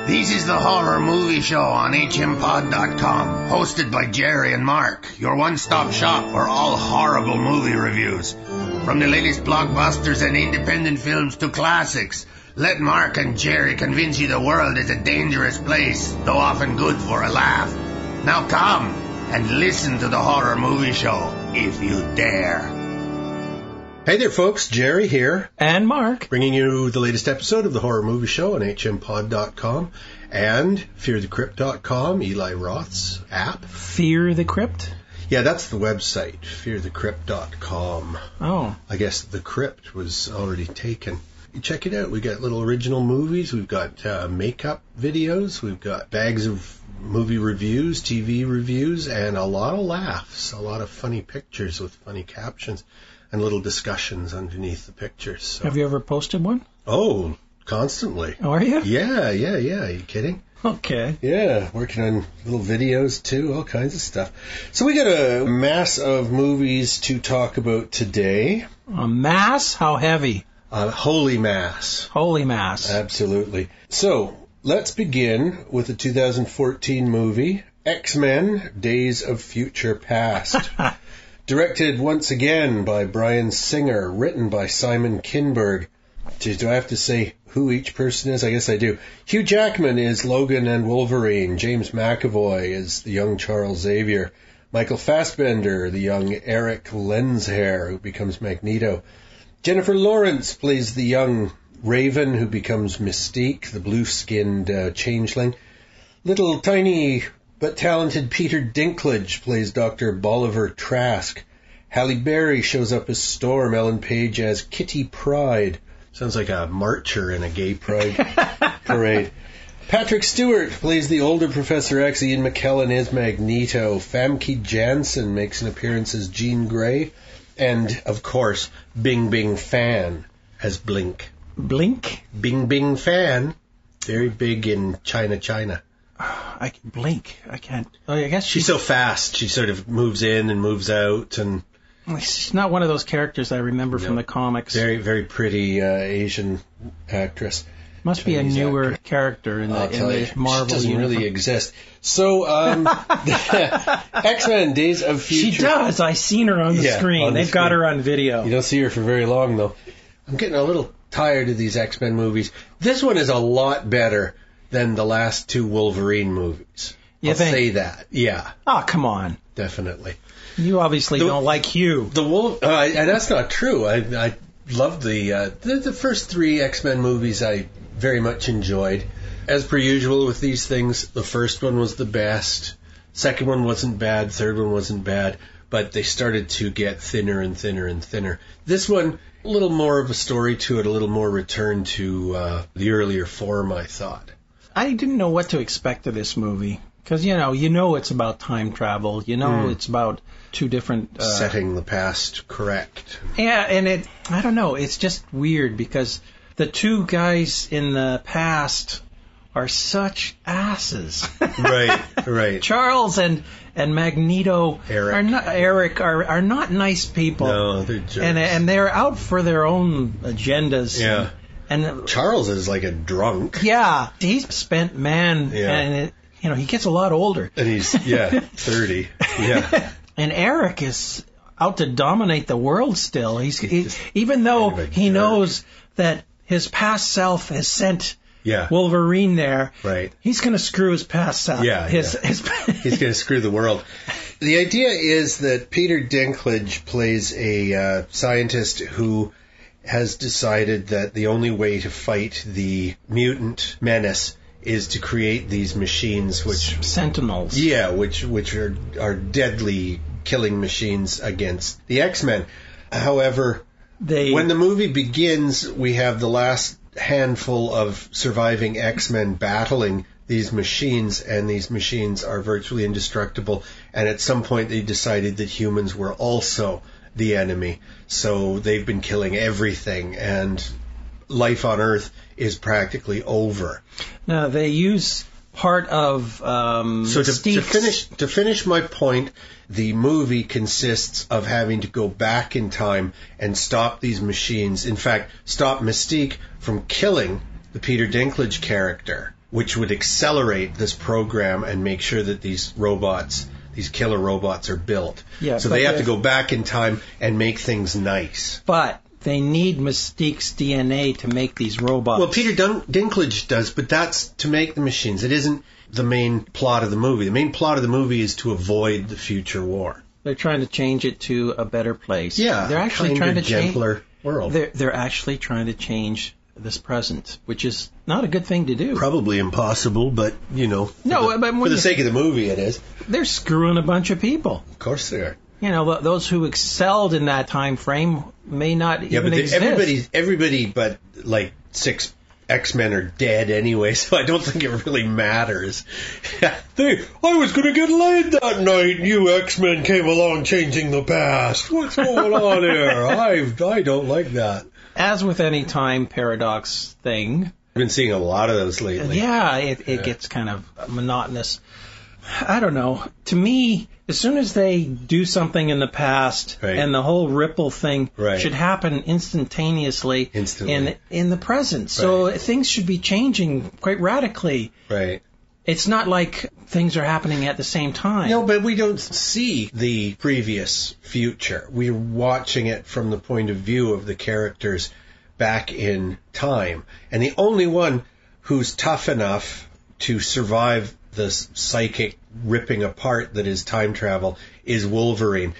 This is the Horror Movie Show on hmpod.com, hosted by Jerry and Mark, your one-stop shop for all horrible movie reviews. From the latest blockbusters and independent films to classics, let Mark and Jerry convince you the world is a dangerous place, though often good for a laugh. Now come and listen to the Horror Movie Show, if you dare. Hey there, folks. Jerry here. And Mark. Bringing you the latest episode of the Horror Movie Show on hmpod.com and fearthecrypt.com, Eli Roth's app. Fear the Crypt? Yeah, that's the website, fearthecrypt.com. Oh. I guess the crypt was already taken. You check it out. We got little original movies. We've got makeup videos. We've got bags of movie reviews, TV reviews, and a lot of laughs. A lot of funny pictures with funny captions. And little discussions underneath the pictures. So. Have you ever posted one? Oh, constantly. Oh, are you? Yeah. Are you kidding? Okay. Yeah, working on little videos too, all kinds of stuff. So we got a mass of movies to talk about today. A mass? How heavy? Holy mass. Holy mass. Absolutely. So let's begin with the 2014 movie, X-Men: Days of Future Past. Directed once again by Bryan Singer, written by Simon Kinberg. Do I have to say who each person is? I guess I do. Hugh Jackman is Logan and Wolverine. James McAvoy is the young Charles Xavier. Michael Fassbender, the young Eric Lenshair, who becomes Magneto. Jennifer Lawrence plays the young Raven, who becomes Mystique, the blue-skinned changeling. Little tiny but talented Peter Dinklage plays Dr. Bolivar Trask. Halle Berry shows up as Storm. Ellen Page as Kitty Pryde. Sounds like a marcher in a gay pride parade. Patrick Stewart plays the older Professor X. Ian McKellen is Magneto. Famke Janssen makes an appearance as Jean Grey. And, of course, Bing Bing Fan as Blink. Blink? Bing Bing Fan. Very big in China. Blink. I can't. Oh, I guess she's so fast. She sort of moves in and moves out, and she's not one of those characters I remember from the comics. Very, very pretty Asian actress. Must Chinese be a newer character in the Marvel universe. She doesn't really exist. So, X-Men: Days of Future. She does. I seen her on the screen. They've got her on video. You don't see her for very long, though. I'm getting a little tired of these X-Men movies. This one is a lot better than the last two Wolverine movies. I'll say that. Yeah. Oh, come on. Definitely. You obviously don't like Hugh. And that's not true. I loved the first three X-Men movies. I very much enjoyed. As per usual with these things, the first one was the best. Second one wasn't bad. Third one wasn't bad. But they started to get thinner and thinner and thinner. This one, a little more of a story to it, a little more return to the earlier form, I thought. I didn't know what to expect of this movie. Because, you know it's about time travel. It's about two different setting the past correct. Yeah, and I don't know. It's just weird because the two guys in the past are such asses. Right. Charles and Magneto Eric are not nice people. No, they're jerks. And they're out for their own agendas. Yeah. And Charles is like a drunk. Yeah, he's a spent man, and he gets a lot older. And he's 30. Yeah. And Eric is out to dominate the world still. He's even though he knows that his past self has sent Wolverine there. Right. He's going to screw his past self. Yeah. He's going to screw the world. The idea is that Peter Dinklage plays a scientist who has decided that the only way to fight the mutant menace is to create these machines which... Sentinels. Yeah, which are deadly killing machines against the X-Men. However, when the movie begins, we have the last handful of surviving X-Men battling these machines, and these machines are virtually indestructible. And at some point they decided that humans were also the enemy. So they've been killing everything, and life on Earth is practically over. Now, they use part of So to finish my point, the movie consists of having to go back in time and stop these machines. In fact, stop Mystique from killing the Peter Dinklage character. which would accelerate this program and make sure that these killer robots are built. Yeah, so they have to go back in time and make things nice. But they need Mystique's DNA to make these robots. Well, Peter Dinklage does, but that's to make the machines. It isn't the main plot of the movie. The main plot of the movie is to avoid the future war. They're trying to change it to a better place. Yeah, they're actually trying to gentler world. They're actually trying to change this present, which is not a good thing to do. Probably impossible, but but for the sake of the movie, it is. They're screwing a bunch of people. Of course they are. Those who excelled in that time frame may not even exist. Everybody but like 6 X-Men are dead anyway, so I don't think it really matters. I was going to get laid that night, and you X-Men came along changing the past. What's going on here? I don't like that. As with any time paradox thing. I've been seeing a lot of those lately. Yeah, it gets kind of monotonous. I don't know. To me, as soon as they do something in the past, and the whole ripple thing should happen instantaneously in the present. So things should be changing quite radically. Right. It's not like things are happening at the same time. No, but we don't see the previous future. We're watching it from the point of view of the characters back in time. And the only one who's tough enough to survive this psychic ripping apart that is time travel is Wolverine.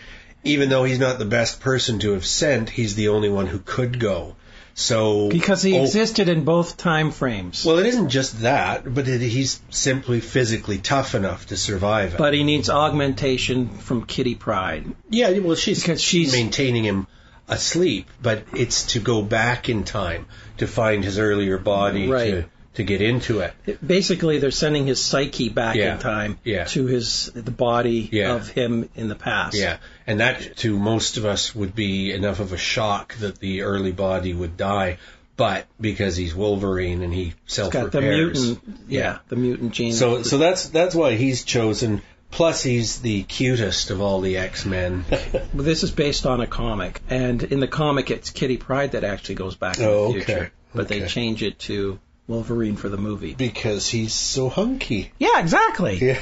Even though he's not the best person to have sent, he's the only one who could go. So because he existed in both time frames. Well, it isn't just that, but he's simply physically tough enough to survive it. But he needs augmentation from Kitty Pryde. Yeah, well, she's maintaining him asleep, but it's to go back in time to find his earlier body to get into it. Basically, they're sending his psyche back in time to the body of him in the past. Yeah, and that to most of us would be enough of a shock that the early body would die. But because he's Wolverine and he self-repairs. He's got the mutant gene. So that's why he's chosen. Plus, he's the cutest of all the X-Men. Well, this is based on a comic, and in the comic, it's Kitty Pryde that actually goes back in the future. But they change it to Wolverine for the movie. Because he's so hunky. Yeah, exactly. Yeah.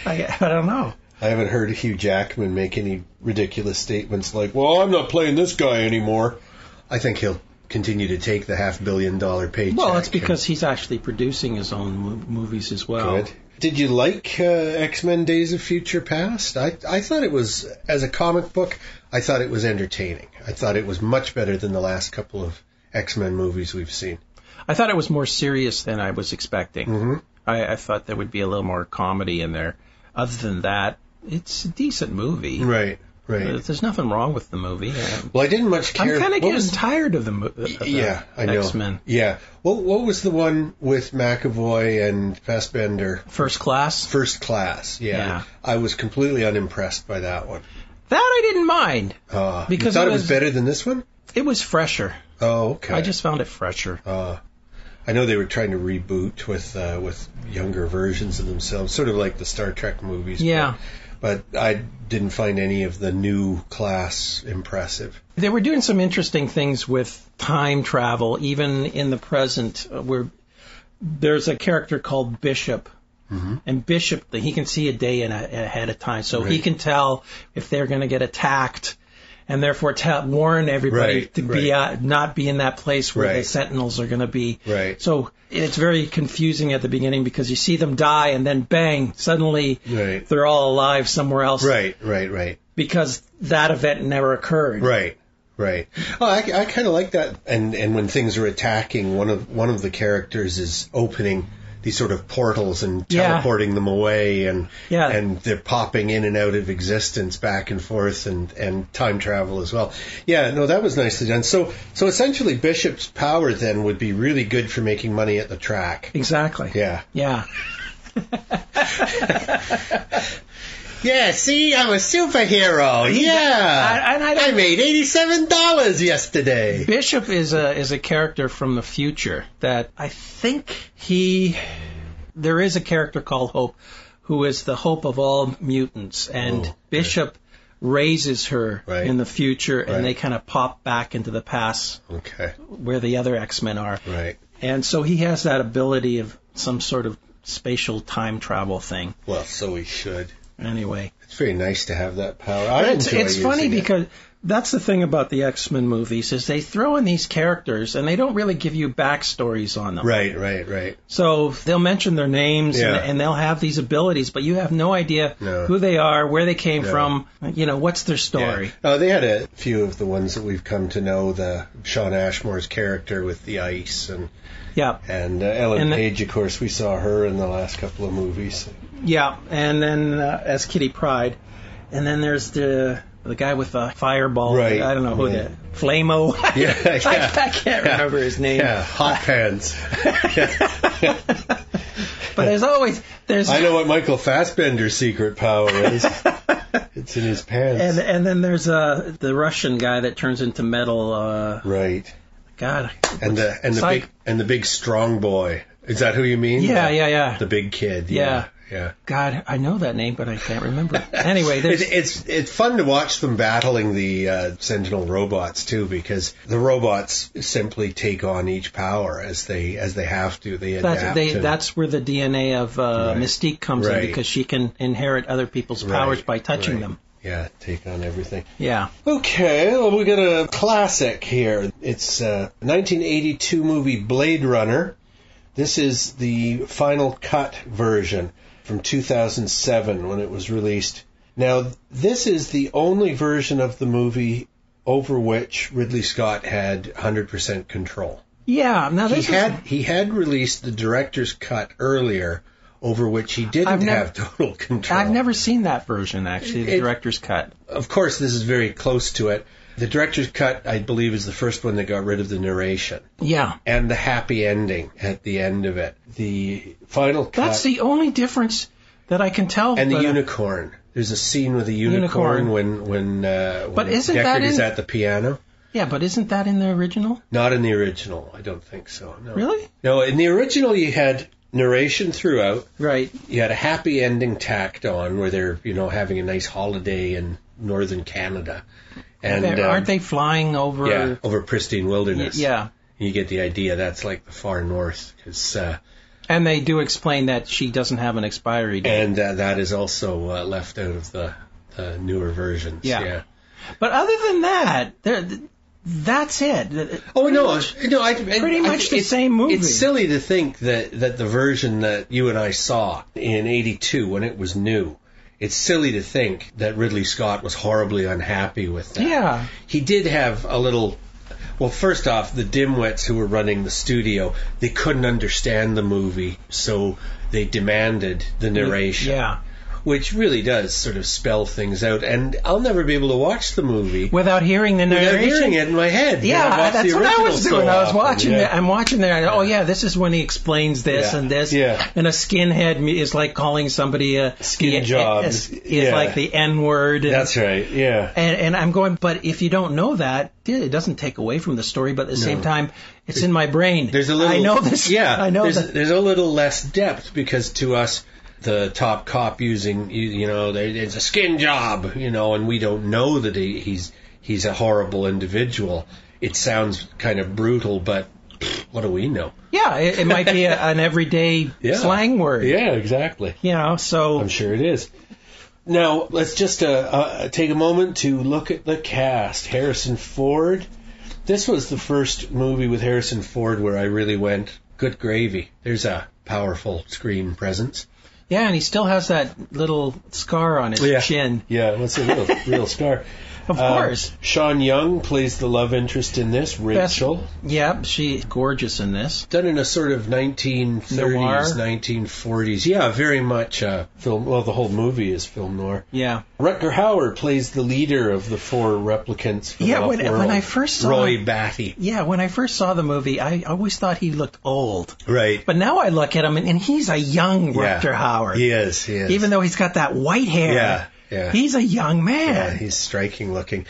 I don't know. I haven't heard Hugh Jackman make any ridiculous statements like, well, I'm not playing this guy anymore. I think he'll continue to take the $500 million paycheck. Well, it's because he's actually producing his own movies as well. Good. Did you like X-Men Days of Future Past? I thought it was, as a comic book, I thought it was entertaining. I thought it was much better than the last couple of X-Men movies we've seen. I thought it was more serious than I was expecting. Mm-hmm. I thought there would be a little more comedy in there. Other than that, it's a decent movie. Right. There's nothing wrong with the movie. Well, I didn't much care. I'm kind of getting tired of the I know. X-Men. Yeah. What was the one with McAvoy and Fassbender? First Class? First Class, yeah. I was completely unimpressed by that one. That I didn't mind. Because you thought it was better than this one? It was fresher. Oh, okay. I just found it fresher. I know they were trying to reboot with younger versions of themselves, sort of like the Star Trek movies. Yeah. But I didn't find any of the new class impressive. They were doing some interesting things with time travel, even in the present, where there's a character called Bishop. Mm-hmm. And Bishop, he can see a day ahead of time, so he can tell if they're going to get attacked, and therefore warn everybody to be not be in that place where the Sentinels are going to be. Right. So it's very confusing at the beginning because you see them die, and then bang, suddenly they're all alive somewhere else. Right. Because that event never occurred. Right. Oh, I kind of like that. And when things are attacking, one of the characters is opening these sort of portals and teleporting them away, and they're popping in and out of existence back and forth, and time travel as well. Yeah, no, that was nicely done. So essentially Bishop's power then would be really good for making money at the track. Exactly. Yeah. Yeah, see, I'm a superhero. Yeah. I made $87 yesterday. Bishop is a character from the future that I think there is a character called Hope who is the hope of all mutants, and Bishop raises her in the future, and they kind of pop back into the past where the other X-Men are. Right. And so he has that ability of some sort of spatial time travel thing. Well, so he should. Anyway. It's very nice to have that power. It's funny because that's the thing about the X-Men movies is they throw in these characters and they don't really give you backstories on them. Right. So they'll mention their names and they'll have these abilities, but you have no idea who they are, where they came from, what's their story. Yeah. They had a few of the ones that we've come to know, the Shawn Ashmore's character with the ice and Ellen Page, of course, we saw her in the last couple of movies. Yeah, and then as Kitty Pryde. And then there's the guy with the fireball. Right. I don't know who that. Flamo. I can't remember his name. Yeah, Hot Pants. But I know what Michael Fassbender's secret power is. It's in his pants. And then there's the Russian guy that turns into metal. Right. God. And the big strong boy. Is that who you mean? Yeah. The big kid. Yeah. God, I know that name, but I can't remember it. Anyway, it's fun to watch them battling the Sentinel robots too, because the robots simply take on each power as they have to. They adapt. That's where the DNA of Mystique comes in, because she can inherit other people's powers by touching them. Yeah, take on everything. Yeah. Okay, well, we got a classic here. It's a 1982 movie Blade Runner. This is the final cut version from 2007 when it was released. Now, this is the only version of the movie over which Ridley Scott had 100% control. Yeah. Now he had released the director's cut earlier, over which he didn't have total control. I've never seen that version, actually, the director's cut. Of course, this is very close to it. The director's cut, I believe, is the first one that got rid of the narration. Yeah. And the happy ending at the end of it. The final cut... That's the only difference that I can tell. And the unicorn. There's a scene with a unicorn when Deckard is at the piano. Yeah, but isn't that in the original? Not in the original. I don't think so. No. Really? No, in the original you had narration throughout. Right. You had a happy ending tacked on where they're, having a nice holiday in northern Canada. And aren't they flying over? Yeah, over pristine wilderness. Yeah. You get the idea that's like the far north. And they do explain that she doesn't have an expiry date. And that is also left out of the newer versions. Yeah. But other than that, that's it. Oh, no. Pretty much the same movie. It's silly to think that the version that you and I saw in 82 when it was new, it's silly to think that Ridley Scott was horribly unhappy with that. Yeah. He did have a little... Well, first off, the dimwits who were running the studio, they couldn't understand the movie, so they demanded the narration. Yeah. Which really does sort of spell things out. And I'll never be able to watch the movie without hearing the narration. Without hearing it in my head. Yeah, that's what I was doing. I was watching it. I'm watching there. This is when he explains this and this. Yeah. And a skinhead is like calling somebody a skin job. Is like the N-word. That's right, yeah. And I'm going, but if you don't know that, it doesn't take away from the story, but at the same time, it's in my brain. There's a little... I know this. Yeah, I know there's a little less depth because to us... The top cop using, it's a skin job, and we don't know that he's a horrible individual. It sounds kind of brutal, but what do we know? Yeah, it might be an everyday slang word. Yeah, exactly. So... I'm sure it is. Now, let's just take a moment to look at the cast. Harrison Ford. This was the first movie with Harrison Ford where I really went, good gravy. There's a powerful screen presence. Yeah, and he still has that little scar on his chin. Yeah, what's a real scar? Of course. Sean Young plays the love interest in this, Rachel. She's gorgeous in this. Done in a sort of 1930s, noir. 1940s. Yeah, very much film. Well, the whole movie is film noir. Yeah. Rutger Hauer plays the leader of the four replicants from when I first saw Roy Batty. Yeah, when I first saw the movie, I always thought he looked old. Right. But now I look at him, and he's a young Rutger Hauer. He is. Even though he's got that white hair. Yeah. He's a young man. Yeah, he's striking looking.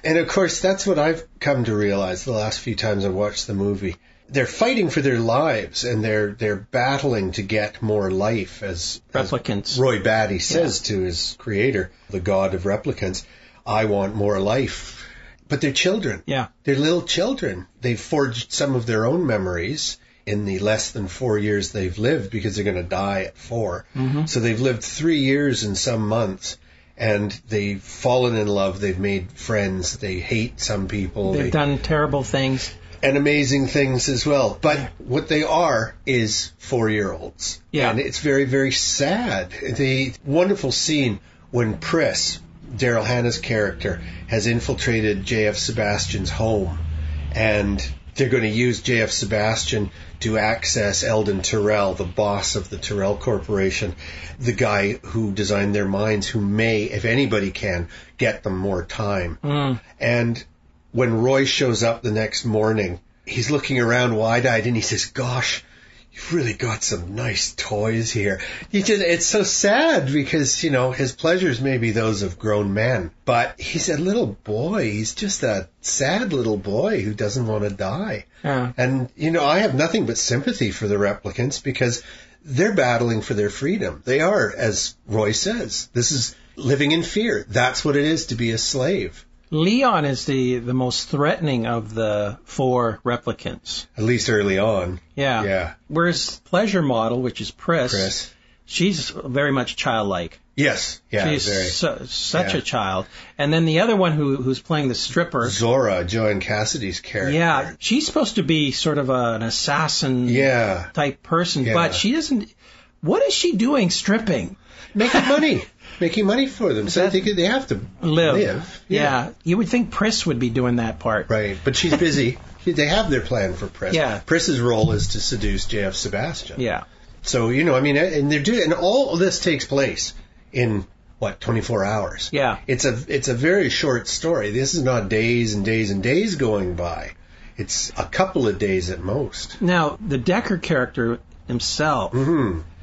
And of course, that's what I've come to realize the last few times I've watched the movie. They're fighting for their lives, and they're battling to get more life, as replicants. Roy Batty says to his creator, the god of replicants, I want more life. But they're children. Yeah. They're little children. They've forged some of their own memories in the less than 4 years they've lived, because they're going to die at 4. Mm-hmm. So they've lived 3 years and some months, and they've fallen in love. They've made friends. They hate some people. They've done terrible things. And amazing things as well. But what they are is 4-year-olds. Yeah. And it's very, very sad. The wonderful scene when Pris, Daryl Hannah's character, has infiltrated J.F. Sebastian's home. And they're going to use J.F. Sebastian to access Eldon Tyrrell, the boss of the Tyrrell Corporation, the guy who designed their mines, who may, if anybody can, get them more time. Mm. And when Roy shows up the next morning, he's looking around wide-eyed and he says, "Gosh, you've really got some nice toys here." It's so sad because, his pleasures may be those of grown men, but he's a little boy. He's just a sad little boy who doesn't want to die. Yeah. And, I have nothing but sympathy for the replicants because they're battling for their freedom. They are, as Roy says, this is living in fear. That's what it is to be a slave. Leon is the most threatening of the 4 replicants. At least early on. Yeah. Yeah. Whereas Pleasure Model, which is Pris, she's very much childlike. Yes. Yeah. She's such a child. And then the other one who's playing the stripper, Zora, Joan Cassidy's character. Yeah. She's supposed to be sort of an assassin type person, but she doesn't. What is she doing stripping? Making money. Making money for them, so they have to live. Yeah, you would think Pris would be doing that part. Right, but she's busy. They have their plan for Pris. Yeah. Pris's role is to seduce J.F. Sebastian. Yeah. So, and they're doing, and all of this takes place in, 24 hours. Yeah. It's a very short story. This is not days and days and days going by. It's a couple of days at most. Now, the Decker character himself,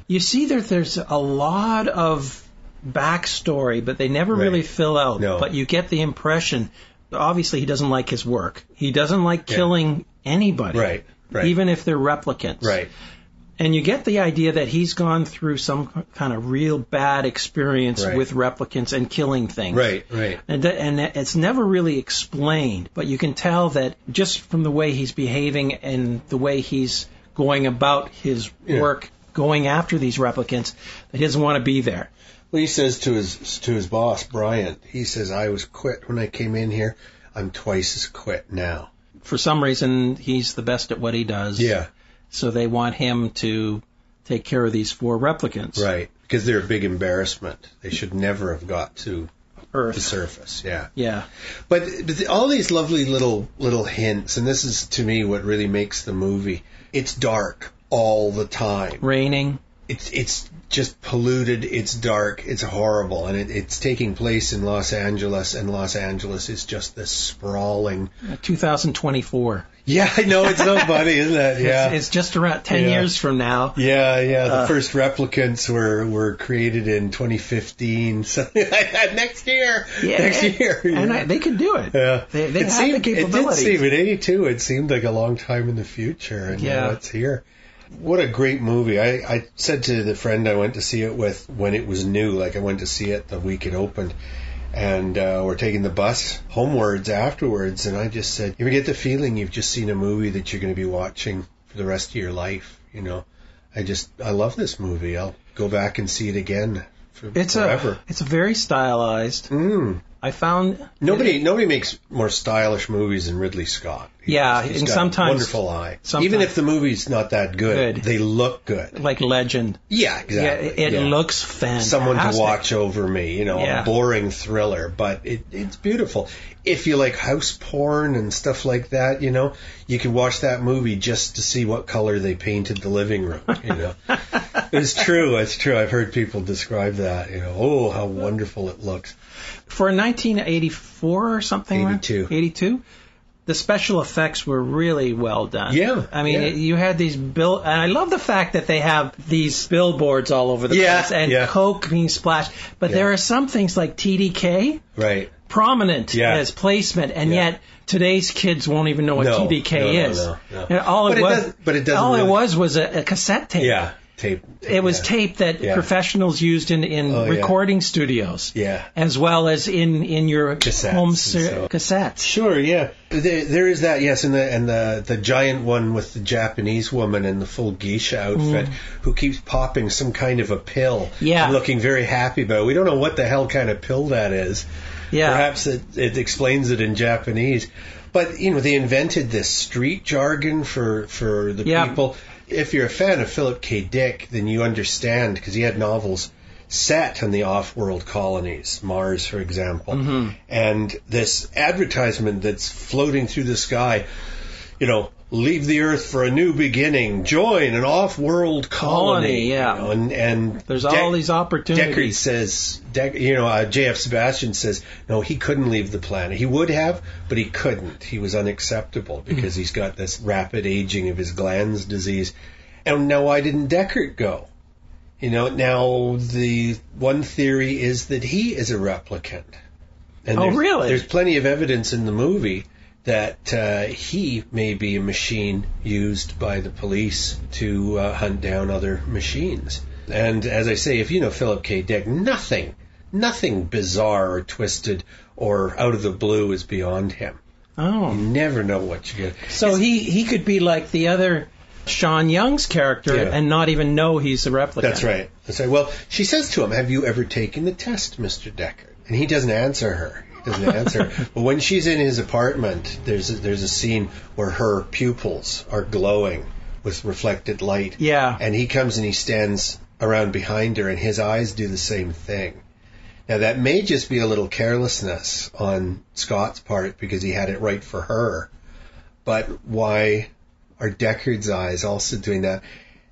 you see there's a lot of backstory, but they never really fill out. No. But you get the impression, obviously he doesn't like his work. He doesn't like killing anybody. Right. Even if they're replicants. Right. And you get the idea that he's gone through some kind of real bad experience with replicants and killing things. Right. And it's never really explained, but you can tell that just from the way he's behaving and the way he's going about his work, going after these replicants, that he doesn't want to be there. Well, he says to his boss, Bryant, he says, "I was quit when I came in here. I'm twice as quit now." For some reason, he's the best at what he does. Yeah. So they want him to take care of these 4 replicants. Right. Because they're a big embarrassment. They should never have got to Earth. The surface. Yeah. Yeah. But all these lovely little hints, and this is to me what really makes the movie. It's dark all the time. Raining. It's just polluted, it's dark, it's horrible, and it's taking place in Los Angeles, and Los Angeles is just this sprawling... 2024. Yeah, I know, it's so funny, isn't it? Yeah. It's just around 10 years from now. Yeah, the first replicants were created in 2015, so next year. And they can do it. Yeah. They have the capabilities. It did seem, at 82, it seemed like a long time in the future, and now it's here. What a great movie. I said to the friend I went to see it with when it was new, I went to see it the week it opened, and we're taking the bus homewards afterwards, and I just said, you ever get the feeling you've just seen a movie that you're going to be watching for the rest of your life? I love this movie. I'll go back and see it again forever. It's very stylized. I found nobody makes more stylish movies than Ridley Scott. He's got sometimes a wonderful eye. Even if the movie's not that good, they look good. Like Legend. Yeah, exactly. It looks fantastic. Someone to watch over me, a boring thriller, but it's beautiful. If you like house porn and stuff like that, you can watch that movie just to see what color they painted the living room. It's true. I've heard people describe that. Oh, how wonderful it looks. For 1984 or something? 82. The special effects were really well done. Yeah. I mean, you had these and I love the fact that they have these billboards all over the place and Coke being splashed. But there are some things like TDK. Right. Prominent as placement, and yet today's kids won't even know what TDK is. No. But it doesn't it was a cassette tape. Yeah. tape. It was tape that professionals used in recording studios. Yeah. As well as in your home cassettes. Sure, yeah. There is that, yes, and the giant one with the Japanese woman in the full geisha outfit who keeps popping some kind of a pill. Yeah. And looking very happy about it. We don't know what the hell kind of pill that is. Yeah. Perhaps it explains it in Japanese. But, they invented this street jargon for the people. If you're a fan of Philip K. Dick, then you understand, because he had novels set on the off-world colonies, Mars, for example. And this advertisement that's floating through the sky, leave the Earth for a new beginning, join an off-world colony. Yeah. And there's all these opportunities. Deckard says, J.F. Sebastian says, no, he couldn't leave the planet. He would have, but he couldn't. He was unacceptable because he's got this rapid aging of his glands disease. And now why didn't Deckard go? Now the one theory is that he is a replicant. And really? There's plenty of evidence in the movie that he may be a machine used by the police to hunt down other machines. And as I say, if you know Philip K. Dick, nothing bizarre or twisted or out of the blue is beyond him. Oh. You never know what you get. So he could be like the other Sean Young's character and not even know he's a replicant. That's right. Well, she says to him, have you ever taken the test, Mr. Deckard? And he doesn't answer her. But when she's in his apartment, there's a scene where her pupils are glowing with reflected light. Yeah. And he comes and he stands around behind her, and his eyes do the same thing. Now, that may just be a little carelessness on Scott's part because he had it right for her. But why are Deckard's eyes also doing that?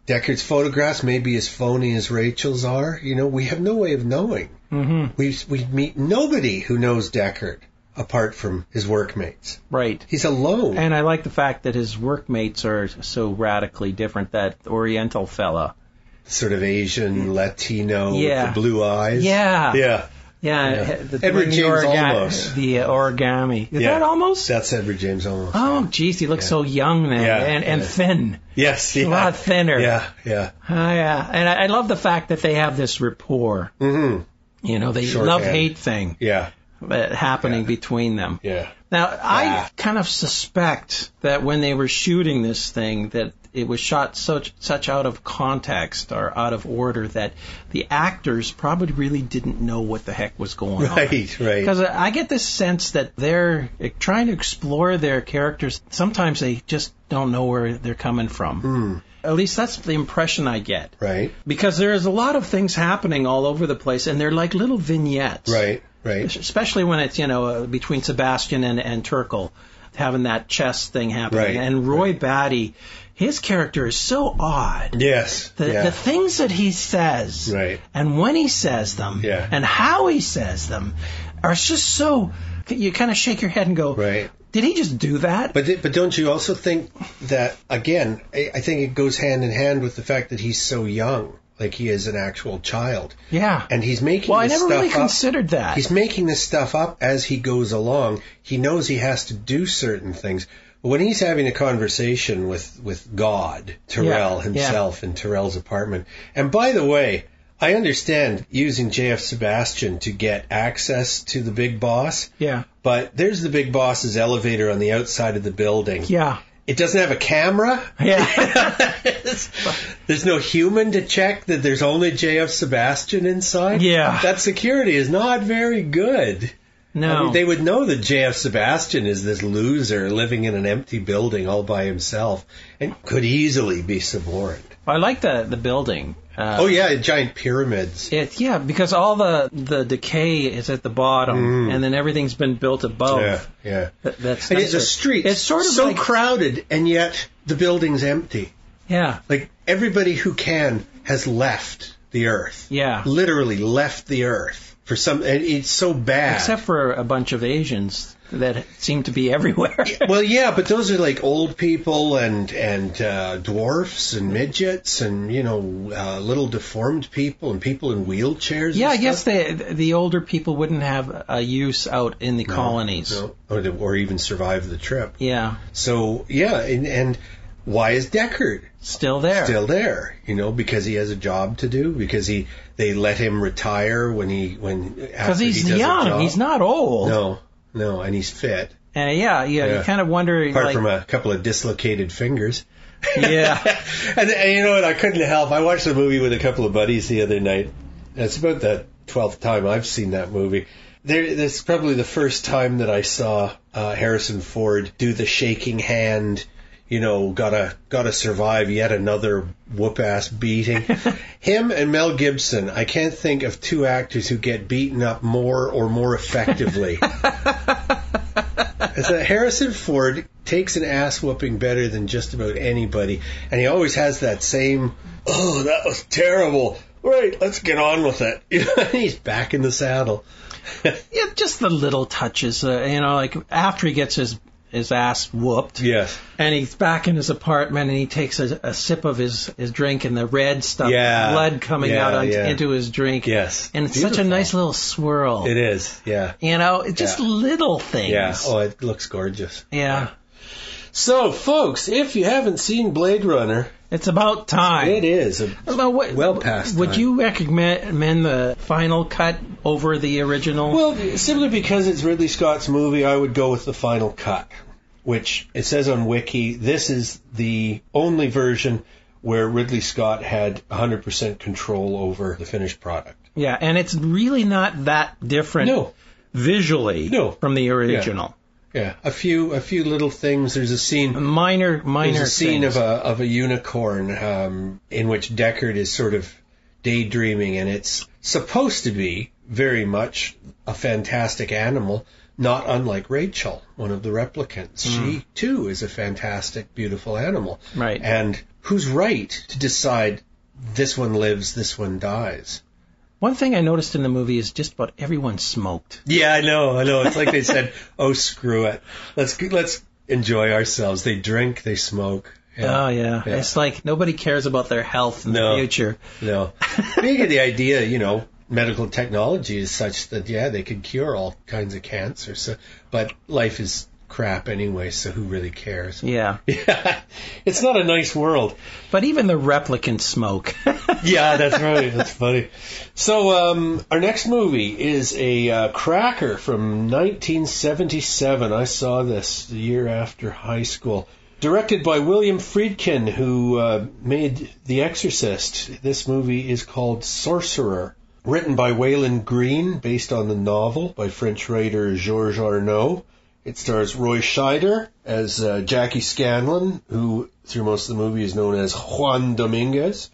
Deckard's photographs may be as phony as Rachel's are. We have no way of knowing. We meet nobody who knows Deckard apart from his workmates. Right. He's alone. And I like the fact that his workmates are so radically different. That Oriental fella. Sort of Asian, Latino with the blue eyes. Yeah. Yeah. Yeah. Edward James Olmos. The origami. Is that Olmos? That's Edward James Olmos. Oh, geez, he looks so young then and thin. Yes, a lot thinner. Yeah. And I love the fact that they have this rapport. They love-hate thing happening between them. Yeah. Now, I kind of suspect that when they were shooting this thing, that it was shot such out of context or out of order that the actors probably really didn't know what the heck was going on. Right. Because I get this sense that they're trying to explore their characters. Sometimes they just don't know where they're coming from. At least that's the impression I get. Right. Because there's a lot of things happening all over the place, and they're like little vignettes. Right. Especially when it's, between Sebastian and Turkle, having that chess thing happening. Right. And Roy Batty, his character is so odd. Yes. The things that he says, and when he says them, and how he says them, are just so, you kind of shake your head and go, did he just do that? But don't you also think that, again, I think it goes hand in hand with the fact that he's so young. Like he is an actual child. Yeah. And he's making this stuff up. Well, I never really considered that. He's making this stuff up as he goes along. He knows he has to do certain things. But when he's having a conversation with God, Tyrell himself in Tyrell's apartment. And by the way, I understand using J.F. Sebastian to get access to the big boss. Yeah. But there's the big boss's elevator on the outside of the building. Yeah. It doesn't have a camera. Yeah. There's no human to check that there's only J.F. Sebastian inside. Yeah. That security is not very good. No. I mean, they would know that J.F. Sebastian is this loser living in an empty building all by himself and could easily be suborned. I like the building. Giant pyramids. Because all the decay is at the bottom, and then everything's been built above. Yeah. That's and the street. It's sort of so like, crowded, and yet the building's empty. Yeah. Like everybody who has left the earth. Yeah. Literally left the earth for some. And it's so bad. Except for a bunch of Asians that seem to be everywhere. Well, yeah, but those are like old people and dwarfs and midgets and little deformed people and people in wheelchairs. Yeah, I guess the older people wouldn't have a use out in the colonies, or even survive the trip. Yeah. So and why is Deckard still there? Still there, because he has a job to do, because they let him retire because he's young, he's not old. No, and he's fit. And you kind of wonder, apart from a couple of dislocated fingers. Yeah. and you know what? I couldn't help. I watched the movie with a couple of buddies the other night. It's about the 12th time I've seen that movie. This is probably the first time that I saw Harrison Ford do the shaking hand, gotta survive yet another whoop-ass beating. Him and Mel Gibson, I can't think of two actors who get beaten up more or more effectively. Harrison Ford takes an ass whooping better than just about anybody, and he always has that same, oh, that was terrible. Right, let's get on with it. He's back in the saddle. Yeah, just the little touches, like after he gets his ass whooped. Yes. And he's back in his apartment and he takes a sip of his drink and the red stuff, blood coming out into his drink. Yes. And it's such a nice little swirl. It is, yeah. Just little things. Yeah. Oh, it looks gorgeous. Yeah. So, folks, if you haven't seen Blade Runner, it's about time. It is. Well past time. Would you recommend the final cut over the original? Well, simply because it's Ridley Scott's movie, I would go with the final cut, which it says on Wiki, this is the only version where Ridley Scott had 100% control over the finished product. Yeah, and it's really not that different visually from the original. Yeah, a few little things. There's a scene, minor. There's a scene things. of a unicorn in which Deckard is sort of daydreaming, and it's supposed to be very much a fantastic animal, not unlike Rachel, one of the replicants. She too is a fantastic, beautiful animal. Right. And who's right to decide this one lives, this one dies? One thing I noticed in the movie is just about everyone smoked. Yeah, I know. It's like they said, oh, screw it. Let's enjoy ourselves. They drink, they smoke. Yeah. Oh, yeah. It's like nobody cares about their health in the future. No. You get the idea, medical technology is such that, they could cure all kinds of cancer. So, but life is crap anyway, so who really cares? Yeah. It's not a nice world. But even the replicants smoke. Yeah, that's right. That's funny. So our next movie is a cracker from 1977. I saw this the year after high school. Directed by William Friedkin, who made The Exorcist. This movie is called Sorcerer. Written by Waylon Green, based on the novel by French writer Georges Arnaud. It stars Roy Scheider as Jackie Scanlon, who through most of the movie is known as Juan Dominguez.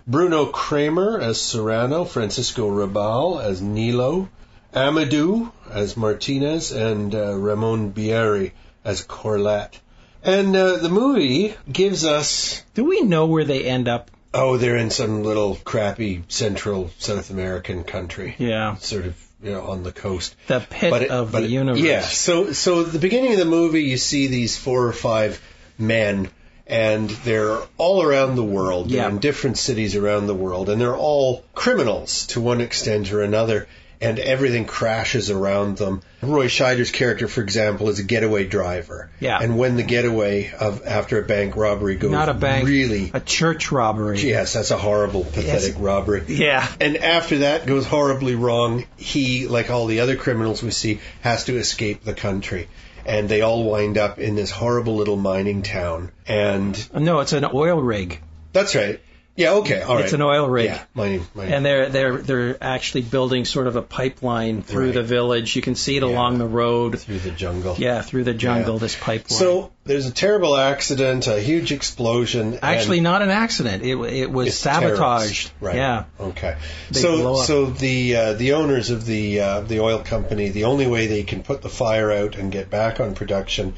Bruno Kramer as Serrano, Francisco Rabal as Nilo, Amadou as Martinez, and Ramon Bieri as Corlett. And the movie gives us... Do we know where they end up? Oh, they're in some little crappy Central South American country. Yeah. Sort of, on the coast. The pit of the universe. Yeah, so at the beginning of the movie, you see these 4 or 5 men, and they're all around the world. They're in different cities around the world, and they're all criminals to one extent or another, and everything crashes around them. Roy Scheider's character, for example, is a getaway driver. Yeah. And when the getaway after a bank robbery goes Not a bank, really... a church robbery. Yes, that's a horrible, pathetic robbery. Yeah. And after that goes horribly wrong, he, like all the other criminals we see, has to escape the country. And they all wind up in this horrible little mining town. And... No, it's an oil rig. That's right. Yeah, okay, all right. It's an oil rig. Yeah, mining. And they're actually building sort of a pipeline through the village. You can see it along the road. Through the jungle. Yeah, through the jungle, this pipeline. So there's a terrible accident, a huge explosion. Actually, not an accident. It was sabotaged. Right. Yeah. Okay. So the owners of the oil company, the only way they can put the fire out and get back on production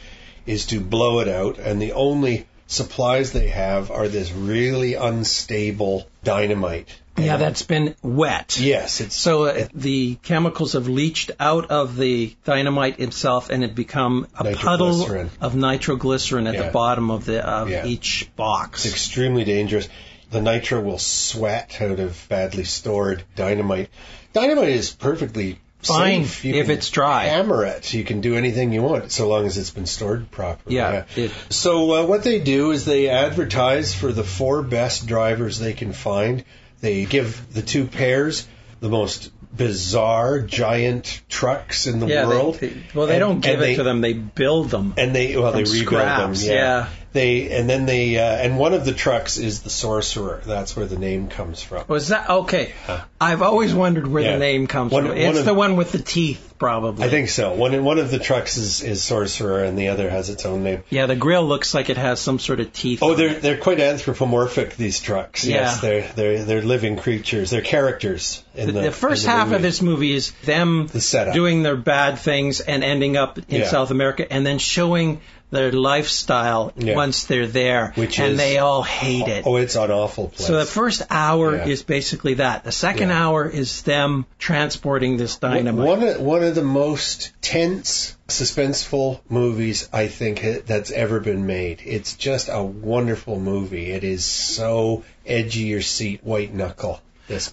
is to blow it out, and the only supplies they have are this really unstable dynamite. Yeah, that's been wet. Yes. The chemicals have leached out of the dynamite itself, and it become a puddle of nitroglycerin at the bottom of each box. It's extremely dangerous. The nitro will sweat out of badly stored dynamite. Dynamite is perfectly fine safe. if it's dry. Hammer it. You can do anything you want so long as it's been stored properly. Yeah. So what they do is they advertise for the 4 best drivers they can find. They give the 2 pairs the most bizarre giant trucks in the world. They don't give it to them; they build them. And they rebuild scraps, them. Yeah. And one of the trucks is the Sorcerer. That's where the name comes from. Was that okay? I've always wondered where the name comes from. It's the one with the teeth, probably. I think so. One of the trucks is Sorcerer, and the other has its own name. Yeah, the grill looks like it has some sort of teeth. Oh, they're quite anthropomorphic, these trucks. Yeah. Yes, they're living creatures. They're characters. The first half of this movie is them doing their bad things and ending up in South America, and then showing their lifestyle once they're there, and they all hate it. Oh, it's an awful place. So the first hour is basically that. The second hour is them transporting this dynamite. One of the most tense, suspenseful movies I think that's ever been made. It's just a wonderful movie. It is so edge of your seat, white knuckle.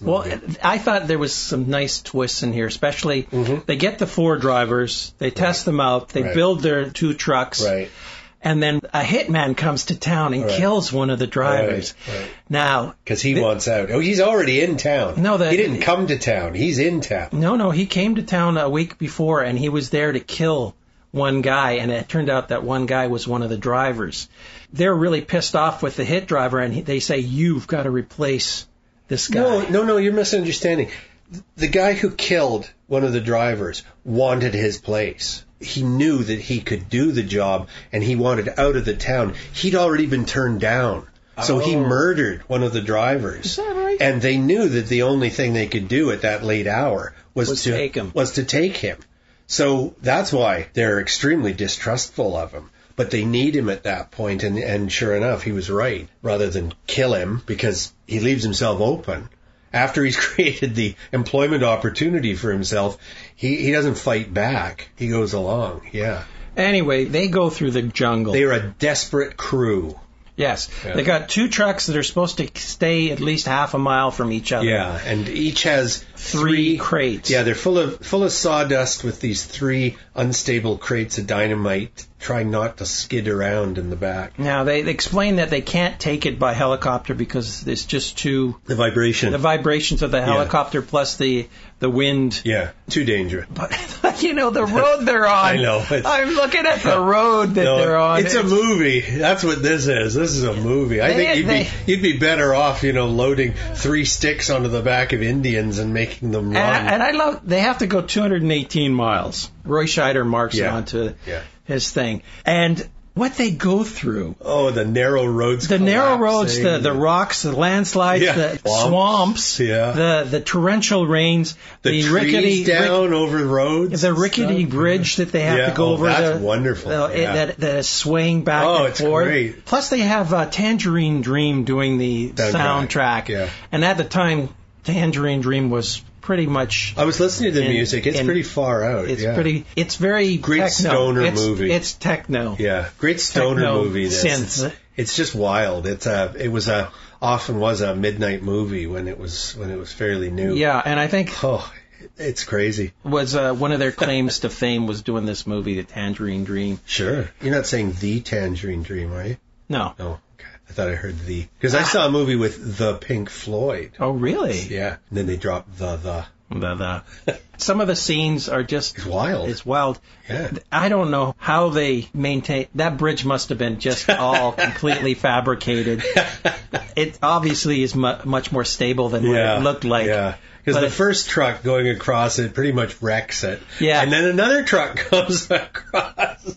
Well, I thought there was some nice twists in here, especially they get the 4 drivers, they test them out, they build their 2 trucks, and then a hitman comes to town and kills one of the drivers. Now, because he wants out. Oh, he's already in town. No, he didn't come to town. He's in town. No, he came to town a week before, and he was there to kill one guy, and it turned out that one guy was one of the drivers. They're really pissed off with the hit driver, and they say, "You've got to replace this guy." No, you're misunderstanding. The guy who killed one of the drivers wanted his place. He knew that he could do the job, and he wanted out of the town. He'd already been turned down. So he murdered one of the drivers. Is that right? And they knew that the only thing they could do at that late hour was to take him. So that's why they're extremely distrustful of him. But they need him at that point, and sure enough, he was right. Rather than kill him, because he leaves himself open. After he's created the employment opportunity for himself, he doesn't fight back. He goes along, Anyway, they go through the jungle. They're a desperate crew. Yes. They got 2 trucks that are supposed to stay at least half a mile from each other. Yeah, and each has 3 crates. Yeah, they're full of sawdust with these 3 unstable crates of dynamite, trying not to skid around in the back. Now, they explain that they can't take it by helicopter because it's just too... The vibrations of the helicopter plus the wind. Yeah, too dangerous. But, the road they're on. I know. I'm looking at the road that they're on. It's a movie. That's what this is. This is a movie. I think you'd be better off, loading 3 sticks onto the back of Indians and making them run. And I love, they have to go 218 miles. Roy Scheider marks it onto his thing. And what they go through. Oh, the narrow roads. The narrow roads, the rocks, the landslides, the swamps, the torrential rains, the rickety down over roads, the rickety bridge that they have to go over. That's wonderful. That is swaying back and it's forth. Great. Plus, they have Tangerine Dream doing the soundtrack. Yeah. And at the time, Tangerine Dream was pretty much... I was listening to the music. It's pretty far out. It's very great techno. Stoner movie. It's techno. Yeah, great stoner movie. Synth. It's just wild. It often was a midnight movie when it was fairly new. Yeah, and I think it's crazy. Was one of their claims to fame was doing this movie, The Tangerine Dream. Sure. You're not saying The Tangerine Dream, are you? No. Oh. I thought I heard the... Because I saw a movie with the Pink Floyd. Oh, really? Yeah. And then they dropped the. Some of the scenes are just... It's wild. It's wild. Yeah. I don't know how they maintain... That bridge must have been just all completely fabricated. It obviously is much more stable than what it looked like. Yeah. Because the first truck going across it pretty much wrecks it. Yeah. And then another truck comes across.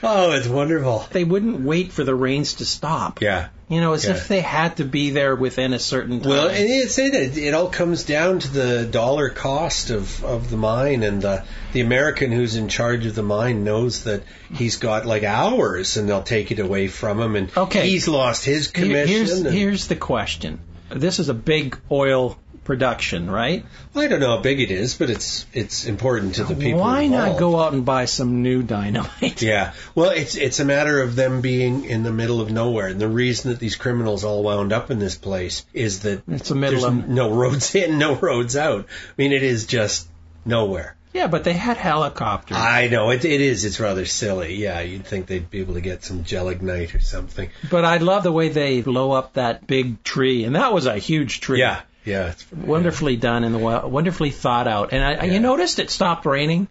Oh, it's wonderful. They wouldn't wait for the rains to stop. Yeah. As if they had to be there within a certain time. Well, and it all comes down to the dollar cost of the mine, and the American who's in charge of the mine knows that he's got like hours, and they'll take it away from him, and he's lost his commission. Here's the question. This is a big oil production, right? Well, I don't know how big it is, but it's important to the people Why involved. not go out and buy some new dynamite? Yeah. Well, it's a matter of them being in the middle of nowhere. And the reason that these criminals all wound up in this place is that it's the middle there's no roads in, no roads out. I mean, it is just nowhere. Yeah, but they had helicopters. I know, it is. It's rather silly. Yeah, you'd think they'd be able to get some gelignite or something. But I love the way they blow up that big tree, and that was a huge tree. Yeah. It's wonderfully done and wonderfully thought out. And you noticed it stopped raining?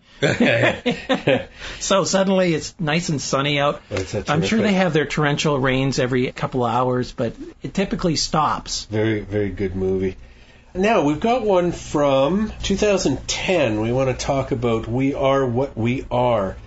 So suddenly it's nice and sunny out. I'm sure they have their torrential rains every couple hours, but it typically stops. Very, very good movie. Now, we've got one from 2010. We want to talk about We Are What We Are,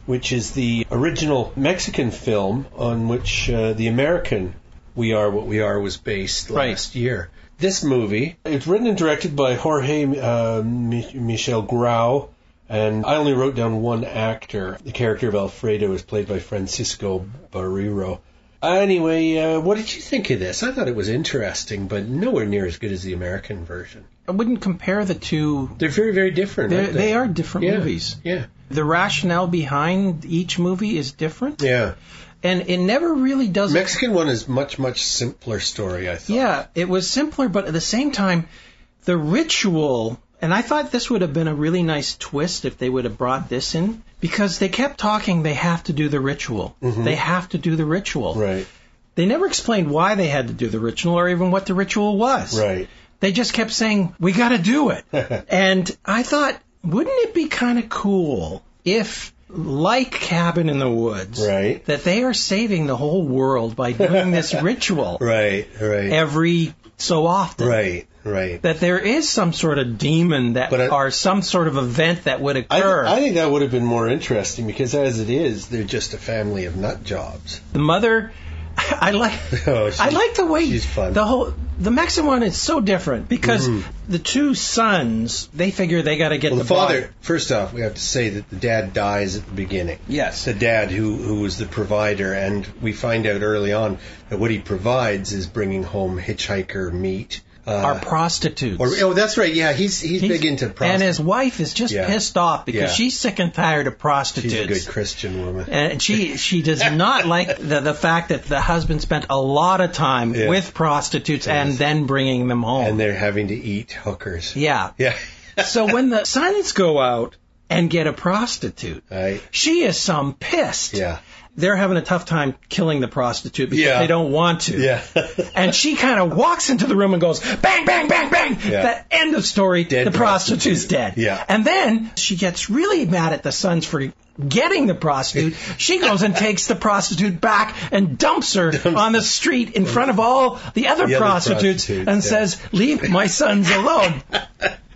which is the original Mexican film on which the American We Are What We Are was based last year. This movie, it's written and directed by Jorge Michel Grau, and I only wrote down one actor. The character of Alfredo is played by Francisco Barrero. Anyway, what did you think of this? I thought it was interesting, but nowhere near as good as the American version. I wouldn't compare the two. They're very, very different. They are different movies. Yeah. The rationale behind each movie is different. Yeah. And it never really does. The Mexican one is much, much simpler story, I thought. Yeah, it was simpler, but at the same time, the ritual, and I thought this would have been a really nice twist if they would have brought this in, because they kept talking they have to do the ritual. Mm-hmm. They have to do the ritual. Right. They never explained why they had to do the ritual or even what the ritual was. Right. They just kept saying, we got to do it. And I thought, wouldn't it be kind of cool if, like Cabin in the Woods, right, that they are saving the whole world by doing this ritual every so often. Right. That there is some sort of demon or some sort of event that would occur. I think that would have been more interesting, because as it is, they're just a family of nut jobs. The mother... I like the way she's fun. The Mexican one is so different, because the two sons, they figure they got to get the father. body. First off, we have to say that the dad dies at the beginning. Yes, the dad who was the provider, and we find out early on that what he provides is bringing home hitchhiker meat. Are prostitutes. That's right. Yeah, he's big into prostitutes. And his wife is just pissed off because she's sick and tired of prostitutes. She's a good Christian woman. And she does not like the fact that the husband spent a lot of time with prostitutes and then bringing them home. And they're having to eat hookers. Yeah. So when the sons go out and get a prostitute, she is some pissed. Yeah. They're having a tough time killing the prostitute because they don't want to. Yeah. And she kind of walks into the room and goes, bang, bang, bang, bang. Yeah. That end of story, dead the prostitute's dead. Yeah. And then she gets really mad at the sons for getting the prostitute. She goes and takes the prostitute back and dumps her on the street in front of all the other prostitutes and says, leave my sons alone.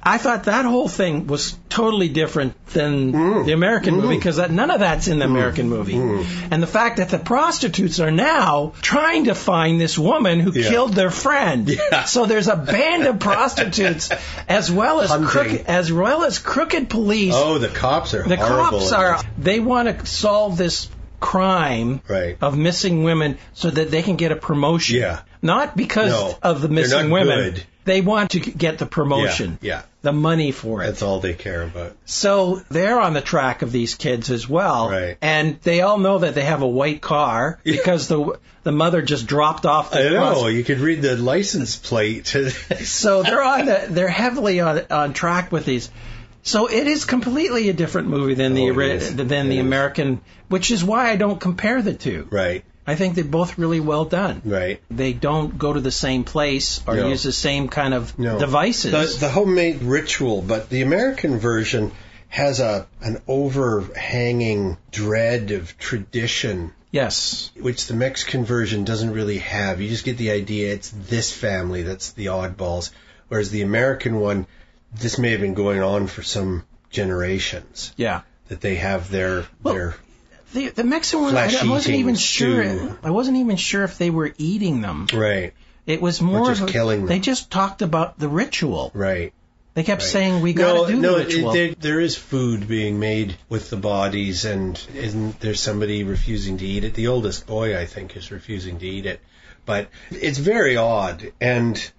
I thought that whole thing was totally different than the American movie, because none of that's in the American movie. And the fact that the prostitutes are now trying to find this woman who killed their friend. Yeah. So there's a band of prostitutes as well as crooked police. Oh, the cops are horrible. The cops they want to solve this crime of missing women so that they can get a promotion. Yeah. Not because of the missing women. Good. They want to get the promotion. Yeah. The money for it. That's all they care about. So they're on the track of these kids as well. Right. And they all know that they have a white car because the mother just dropped off the I know. You could read the license plate. So they're heavily on track with these. So it is completely a different movie than the American, which is why I don't compare the two. Right. I think they're both really well done. Right. They don't go to the same place or use the same kind of devices. The homemade ritual, but the American version has an overhanging dread of tradition. Yes. Which the Mexican version doesn't really have. You just get the idea it's this family that's the oddballs. Whereas the American one, this may have been going on for some generations. Yeah. That they have their The Mexican one, I wasn't even sure. I wasn't even sure if they were eating them. Right. It was more just killing them. They just talked about the ritual. Right. They kept saying we got to do the ritual. There is food being made with the bodies, and isn't there somebody refusing to eat it? The oldest boy, I think, is refusing to eat it. But it's very odd, and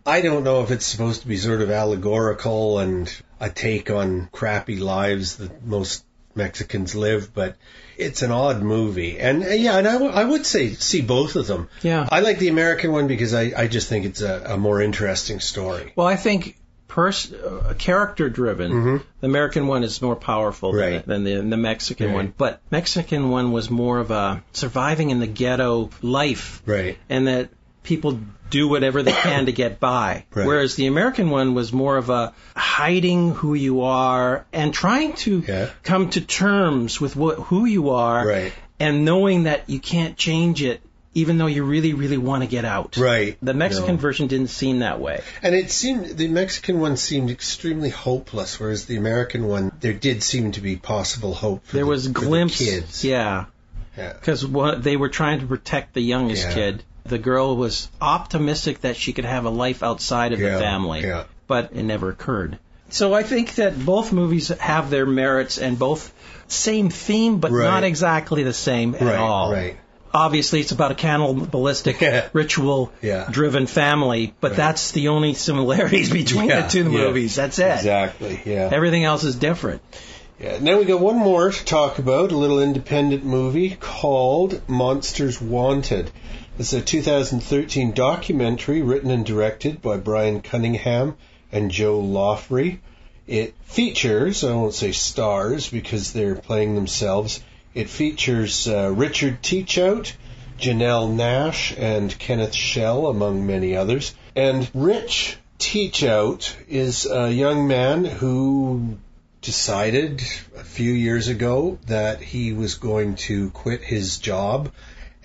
I don't know if it's supposed to be sort of allegorical and a take on crappy lives that most Mexicans live, but it's an odd movie. And I would say see both of them. Yeah. I like the American one because I just think it's a more interesting story. Well, I think character-driven. The American one is more powerful than the Mexican one. But Mexican one was more of a surviving in the ghetto life. Right. And that people do whatever they can to get by. Right. Whereas the American one was more of a hiding who you are and trying to come to terms with who you are and knowing that you can't change it even though you really, really want to get out. Right. The Mexican version didn't seem that way. And the Mexican one seemed extremely hopeless, whereas the American one, there did seem to be possible hope for the kids. Yeah. Because they were trying to protect the youngest kid. The girl was optimistic that she could have a life outside of the family, but it never occurred. So I think that both movies have their merits and both same theme, but not exactly the same at all. Right. Obviously, it's about a cannibalistic, ritual-driven family, but that's the only similarities between the two movies. That's it. Exactly, Everything else is different. Yeah. Now we got one more to talk about, a little independent movie called Monsters Wanted. It's a 2013 documentary written and directed by Brian Cunningham and Joe Loffrey. It features, I won't say stars because they're playing themselves, it features Richard Teachout, Janelle Nash, and Kenneth Schell, among many others. And Rich Teachout is a young man who decided a few years ago that he was going to quit his job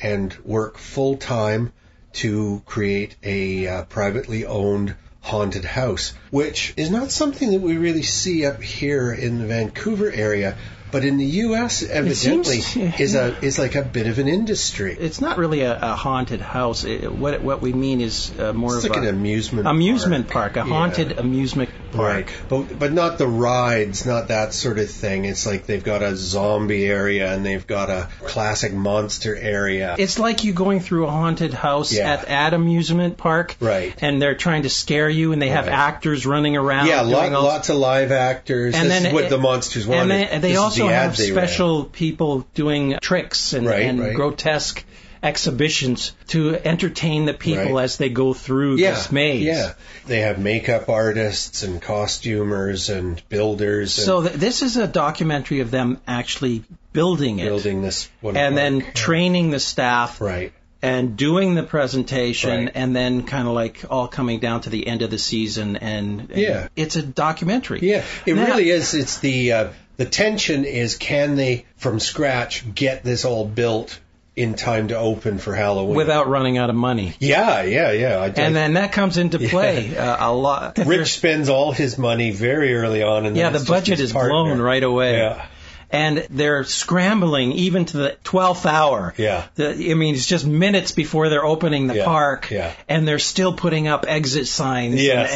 and work full-time to create a privately owned haunted house, which is not something that we really see up here in the Vancouver area. But in the U.S., evidently, is like a bit of an industry. It's not really a haunted house. What we mean is more it's of like an amusement park, a haunted amusement park. Right. But not the rides, not that sort of thing. It's like they've got a zombie area and they've got a classic monster area. It's like you going through a haunted house at amusement park. Right. And they're trying to scare you and they have actors running around. Yeah, lots of live actors. And this is what the Monsters Wanted. And they also have special people doing tricks and grotesque exhibitions to entertain the people as they go through this maze. Yeah, they have makeup artists and costumers and builders. So this is a documentary of them actually building this one and then training the staff. Right. And doing the presentation, and then kind of like all coming down to the end of the season, and it's a documentary. Yeah, it really is. It's the tension is, can they from scratch get this all built in time to open for Halloween without running out of money? Yeah. And then that comes into play a lot. Rich spends all his money very early on, and the budget is blown right away. Yeah. And they're scrambling even to the 12th hour. Yeah. It's just minutes before they're opening the park. Yeah. And they're still putting up exit signs. Yes,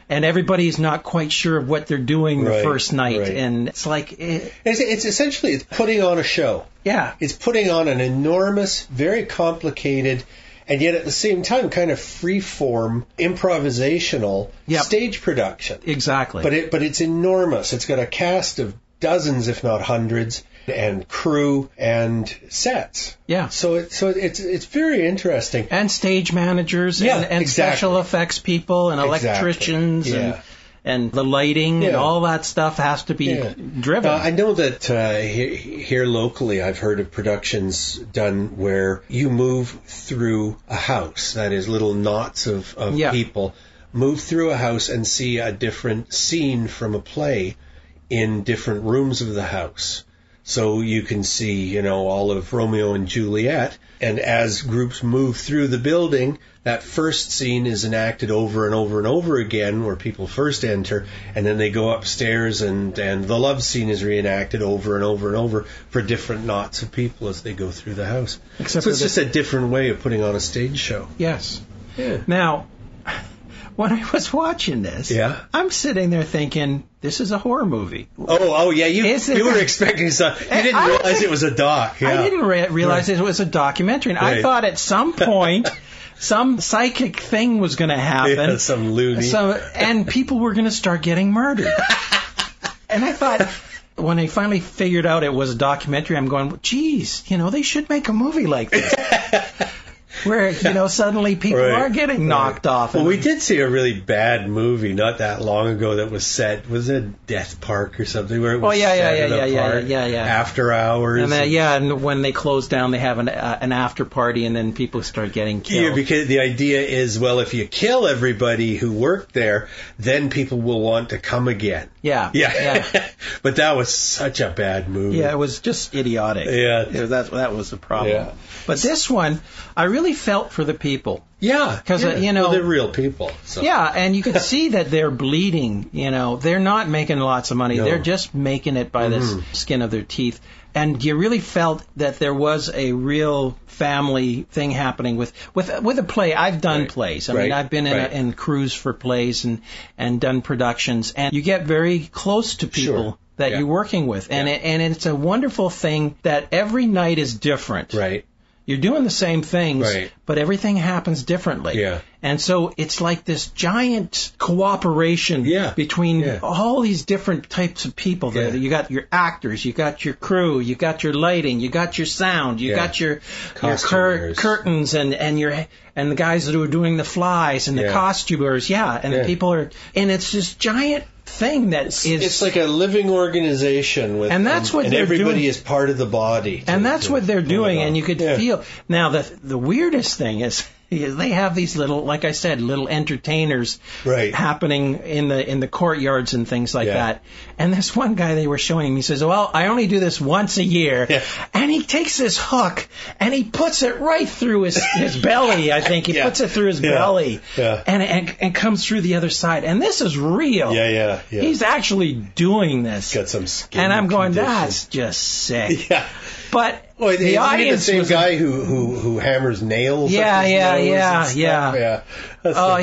and everybody's not quite sure of what they're doing the first night. Right. And it's like... It's essentially, it's putting on a show. Yeah. It's putting on an enormous, very complicated, and yet at the same time kind of free-form, improvisational stage production. Exactly. But it's enormous. It's got a cast of dozens, if not hundreds, and crew and sets. Yeah. So it's very interesting. And stage managers and special effects people and electricians and the lighting and all that stuff has to be driven. I know that here locally I've heard of productions done where you move through a house, that is little knots of people, move through a house and see a different scene from a play in different rooms of the house. So you can see, all of Romeo and Juliet, and as groups move through the building, that first scene is enacted over and over and over again where people first enter, and then they go upstairs and the love scene is reenacted over and over and over for different knots of people as they go through the house. So it's just a different way of putting on a stage show. Yes. Yeah. Now, when I was watching this, I'm sitting there thinking, this is a horror movie. Oh, yeah, you were expecting something. You didn't realize it was a doc. Yeah. I didn't realize it was a documentary. And I thought at some point, some psychic thing was going to happen. Yeah, some loony. And people were going to start getting murdered. And I thought, when I finally figured out it was a documentary, I'm going, geez, they should make a movie like this. where, suddenly people are getting knocked off. Well, we did see a really bad movie not that long ago that was set, was it Death Park or something, where it was after hours. And when they close down, they have an after party, and then people start getting killed. Yeah, because the idea is, well, if you kill everybody who worked there, then people will want to come again. Yeah. But that was such a bad movie. Yeah, it was just idiotic. Yeah. That was the problem. Yeah. But this one, I really felt for the people. Yeah. Because, well, they're real people. So. Yeah, and you could see that they're bleeding. They're not making lots of money. No. They're just making it by the skin of their teeth. And you really felt that there was a real family thing happening with a play. I've done plays. I mean, I've been in crews for plays and done productions, and you get very close to people that you're working with, and it's a wonderful thing that every night is different. Right. You're doing the same things, but everything happens differently. Yeah. And so it's like this giant cooperation between all these different types of people. Yeah. You got your actors, you got your crew, you got your lighting, you got your sound, you got your curtains and the guys that are doing the flies and the costumers, the people are, and it's this giant thing that it's like a living organization with, and that's what they're everybody doing. Is part of the body, and that's what they're doing, and you could feel. Now the weirdest thing is they have these little, like I said, little entertainers happening in the courtyards and things like that. And this one guy they were showing me, he says, well, I only do this once a year. Yeah. And he takes this hook and he puts it right through his belly, I think. He puts it through his belly and comes through the other side. And this is real. Yeah. He's actually doing this. Got some skin and I'm going, condition. That's just sick. Yeah. But the audience the same guy who hammers nails. Yeah. That's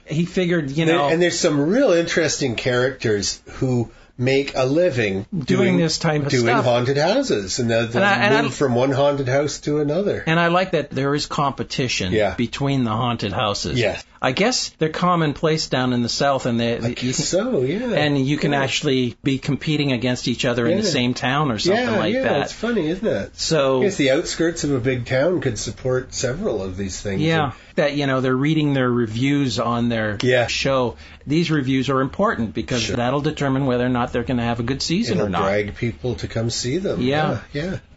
he figured, And there's some real interesting characters who make a living doing this type of stuff. Doing haunted houses. And they move from one haunted house to another. And I like that there is competition between the haunted houses. Yeah. I guess they're commonplace down in the South, and and you can actually be competing against each other in the same town or something like that. Yeah, it's funny, isn't it? So I guess the outskirts of a big town could support several of these things. Yeah, that they're reading their reviews on their show. These reviews are important because that'll determine whether or not they're going to have a good season or not. Drag people to come see them. Yeah.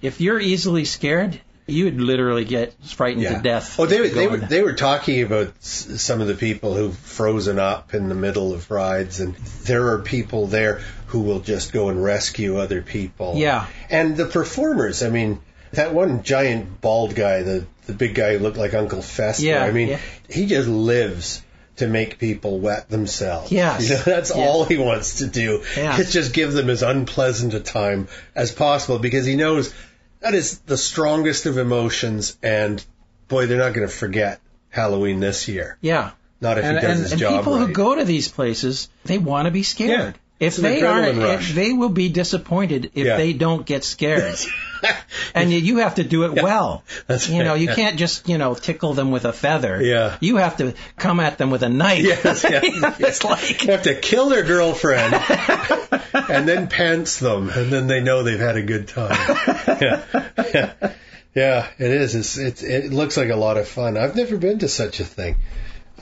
If you're easily scared, you would literally get frightened to death. Oh, they were talking about some of the people who've frozen up in the middle of rides, and there are people there who will just go and rescue other people. Yeah. And the performers, I mean, that one giant bald guy, the big guy who looked like Uncle Fester, he just lives to make people wet themselves. Yes. That's all he wants to do. Yeah. Is just give them as unpleasant a time as possible, because he knows that is the strongest of emotions, and boy, they're not going to forget Halloween this year. Yeah. Not if he does his job right. And people who go to these places, they want to be scared. If they will be disappointed if they don't get scared. And you have to do it well. That's you can't just, tickle them with a feather. Yeah. You have to come at them with a knife. It's like you have to kill their girlfriend and then pants them, and then they know they've had a good time. Yeah, it is. It looks like a lot of fun. I've never been to such a thing.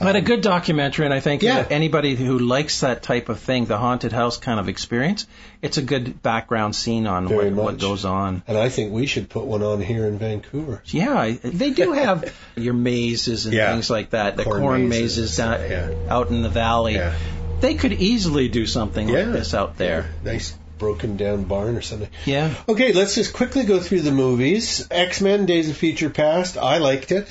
But a good documentary, and I think anybody who likes that type of thing, the haunted house kind of experience, it's a good background scene on what goes on. And I think we should put one on here in Vancouver. Yeah, they do have your mazes and things like that, the corn mazes out in the valley. Yeah. They could easily do something like this out there. Yeah. Nice broken down barn or something. Yeah. Okay, let's just quickly go through the movies. X-Men, Days of Future Past. I liked it.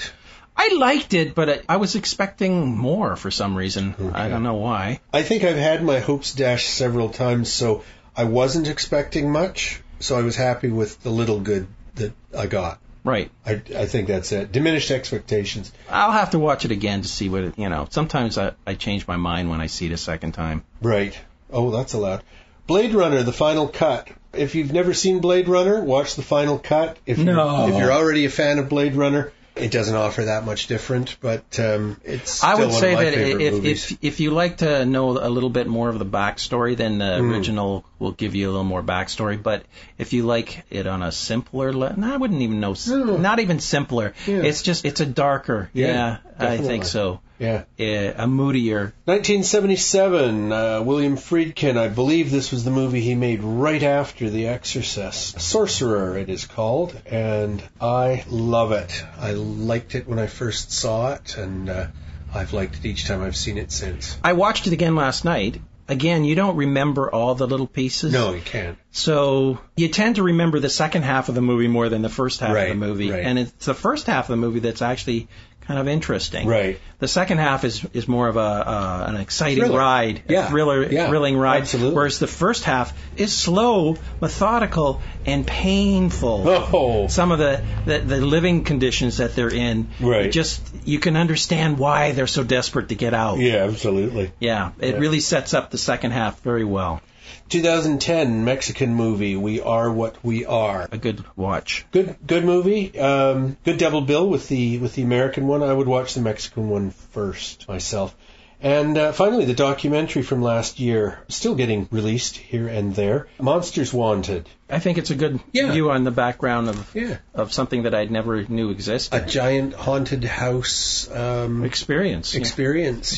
I liked it, but I was expecting more for some reason. Okay. I don't know why. I think I've had my hopes dashed several times, so I wasn't expecting much, so I was happy with the little good that I got. Right. I think that's it. Diminished expectations. I'll have to watch it again to see what it, sometimes I change my mind when I see it a second time. Right. Oh, that's allowed. Blade Runner, the final cut. If you've never seen Blade Runner, watch the final cut. If you're already a fan of Blade Runner, It doesn't offer that much different, but it's still I would one say of my that favorite movies. if you like to know a little bit more of the backstory, then the original will give you a little more backstory. But if you like it on a simpler level, I wouldn't even know, not even simpler. Yeah. It's a darker. Yeah, I think so. Yeah. A moodier. 1977, William Friedkin, I believe this was the movie he made right after The Exorcist. Sorcerer, it is called, and I love it. I liked it when I first saw it, and I've liked it each time I've seen it since. I watched it again last night. Again, you don't remember all the little pieces. No, you can't. So you tend to remember the second half of the movie more than the first half of the movie. Right. And it's the first half of the movie that's actually kind of interesting. Right. The second half is more of an exciting Thriller. Ride, a thrilling ride. Absolutely. Whereas the first half is slow, methodical, and painful. Oh. Some of the living conditions that they're in, right. You can understand why they're so desperate to get out. Yeah, absolutely. Yeah, it really sets up the second half very well. 2010 Mexican movie, We Are What We Are. A good watch. Good movie. Good double bill with the American one. I would watch the Mexican one first myself. And finally, the documentary from last year, still getting released here and there. Monsters Wanted. I think it's a good view on the background of something that I never knew existed. A giant haunted house experience.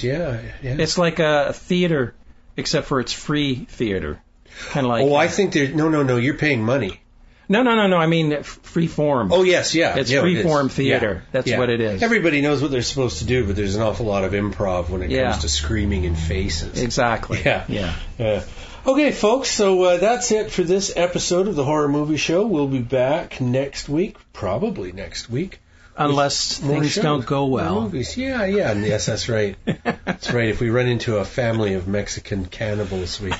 Yeah. It's like a theater, except for it's free theater. Kind of like. Oh, I think no. You're paying money. No. I mean, free form. Oh, yes, yeah. It's free form theater. That's what it is. Everybody knows what they're supposed to do, but there's an awful lot of improv when it comes to screaming in faces. Exactly. Yeah. Okay, folks, so that's it for this episode of the Horror Movie Show. We'll be back probably next week. Unless things don't go well. Movies. Yeah, yes, that's right. That's right. If we run into a family of Mexican cannibals, we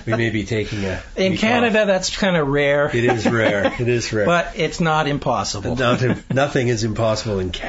may be taking a In Canada, off. That's kind of rare. It is rare. But it's not impossible. Nothing is impossible in Canada.